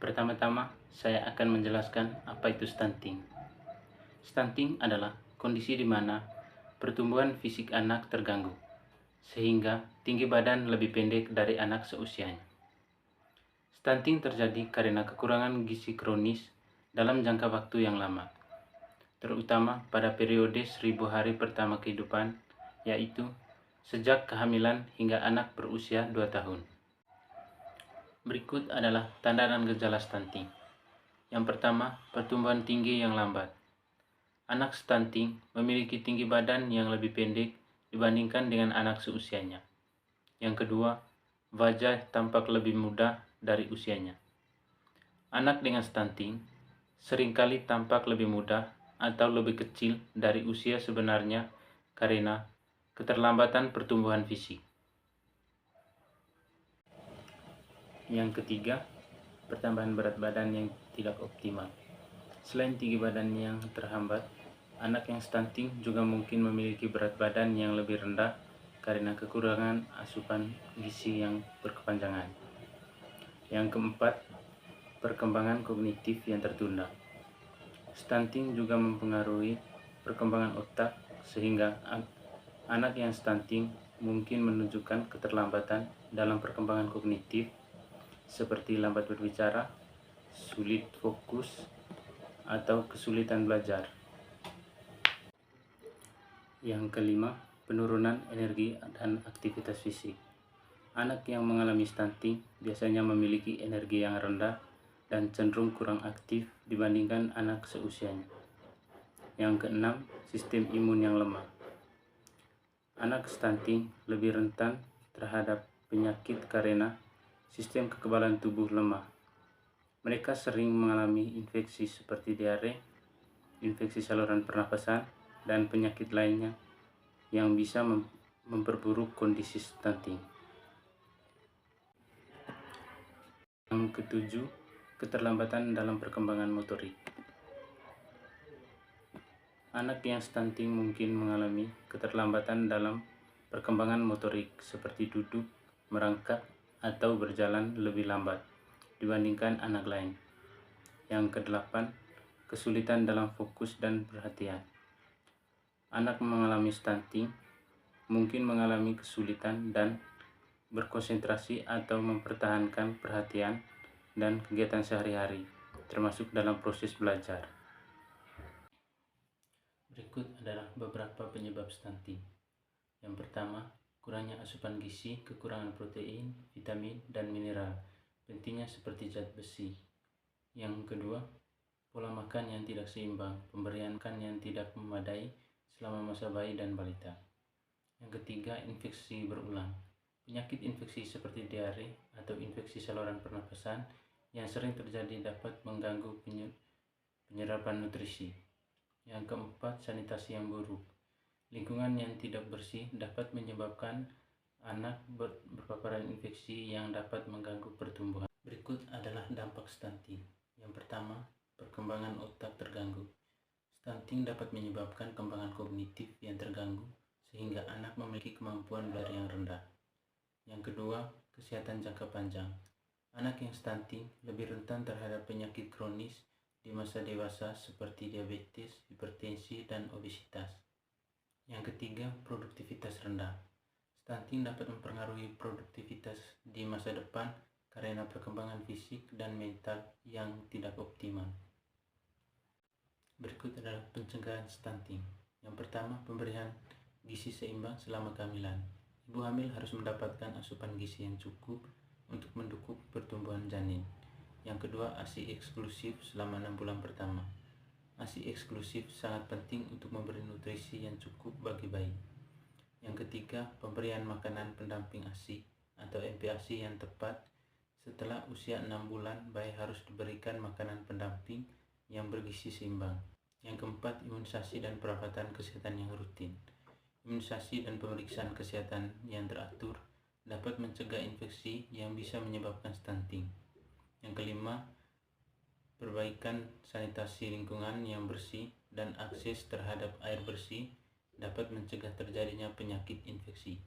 Pertama-tama, saya akan menjelaskan apa itu stunting. Stunting adalah kondisi di mana pertumbuhan fisik anak terganggu, sehingga tinggi badan lebih pendek dari anak seusianya. Stunting terjadi karena kekurangan gizi kronis dalam jangka waktu yang lama, terutama pada periode 1000 hari pertama kehidupan, yaitu sejak kehamilan hingga anak berusia 2 tahun. Berikut adalah tanda dan gejala stunting. Yang pertama, pertumbuhan tinggi yang lambat. Anak stunting memiliki tinggi badan yang lebih pendek dibandingkan dengan anak seusianya. Yang kedua, wajah tampak lebih muda dari usianya. Anak dengan stunting seringkali tampak lebih muda atau lebih kecil dari usia sebenarnya karena keterlambatan pertumbuhan fisik. Yang ketiga, pertambahan berat badan yang tidak optimal. Selain tinggi badan yang terhambat, anak yang stunting juga mungkin memiliki berat badan yang lebih rendah karena kekurangan asupan gizi yang berkepanjangan. Yang keempat, perkembangan kognitif yang tertunda. Stunting juga mempengaruhi perkembangan otak sehingga anak yang stunting mungkin menunjukkan keterlambatan dalam perkembangan kognitif seperti lambat berbicara, sulit fokus, atau kesulitan belajar. Yang kelima, penurunan energi dan aktivitas fisik. Anak yang mengalami stunting biasanya memiliki energi yang rendah dan cenderung kurang aktif dibandingkan anak seusianya. Yang keenam, sistem imun yang lemah. Anak stunting lebih rentan terhadap penyakit karena sistem kekebalan tubuh lemah. Mereka sering mengalami infeksi seperti diare, infeksi saluran pernapasan, dan penyakit lainnya yang bisa memperburuk kondisi stunting. Yang ketujuh, keterlambatan dalam perkembangan motorik. Anak yang stunting mungkin mengalami keterlambatan dalam perkembangan motorik seperti duduk, merangkak, atau berjalan lebih lambat dibandingkan anak lain. Yang kedelapan, kesulitan dalam fokus dan perhatian. Anak mengalami stunting mungkin mengalami kesulitan dan berkonsentrasi atau mempertahankan perhatian dan kegiatan sehari-hari, termasuk dalam proses belajar. Berikut adalah beberapa penyebab stunting. Yang pertama, kurangnya asupan gizi, kekurangan protein, vitamin, dan mineral, pentingnya seperti zat besi. Yang kedua, pola makan yang tidak seimbang, pemberian makan yang tidak memadai selama masa bayi dan balita. Yang ketiga, infeksi berulang. Penyakit infeksi seperti diare atau infeksi saluran pernapasan yang sering terjadi dapat mengganggu penyerapan nutrisi. Yang keempat, sanitasi yang buruk. Lingkungan yang tidak bersih dapat menyebabkan anak berpaparan infeksi yang dapat mengganggu pertumbuhan. Berikut adalah dampak stunting. Yang pertama, perkembangan otak terganggu. Stunting dapat menyebabkan kembangan kognitif yang terganggu sehingga anak memiliki kemampuan belajar yang rendah. Yang kedua, kesehatan jangka panjang. Anak yang stunting lebih rentan terhadap penyakit kronis di masa dewasa seperti diabetes, hipertensi, dan obesitas. Yang ketiga, produktivitas rendah. Stunting dapat mempengaruhi produktivitas di masa depan karena perkembangan fisik dan mental yang tidak optimal. Berikut adalah pencegahan stunting. Yang pertama, pemberian gizi seimbang selama kehamilan. Ibu hamil harus mendapatkan asupan gizi yang cukup untuk mendukung pertumbuhan janin. Yang kedua, ASI eksklusif selama 6 bulan pertama. ASI eksklusif sangat penting untuk memberi nutrisi yang cukup bagi bayi. Yang ketiga, pemberian makanan pendamping ASI atau MPASI yang tepat. Setelah usia 6 bulan, bayi harus diberikan makanan pendamping yang bergizi seimbang. Yang keempat, imunisasi dan perawatan kesehatan yang rutin. Imunisasi dan pemeriksaan kesehatan yang teratur dapat mencegah infeksi yang bisa menyebabkan stunting. Yang kelima, perbaikan sanitasi lingkungan yang bersih dan akses terhadap air bersih dapat mencegah terjadinya penyakit infeksi.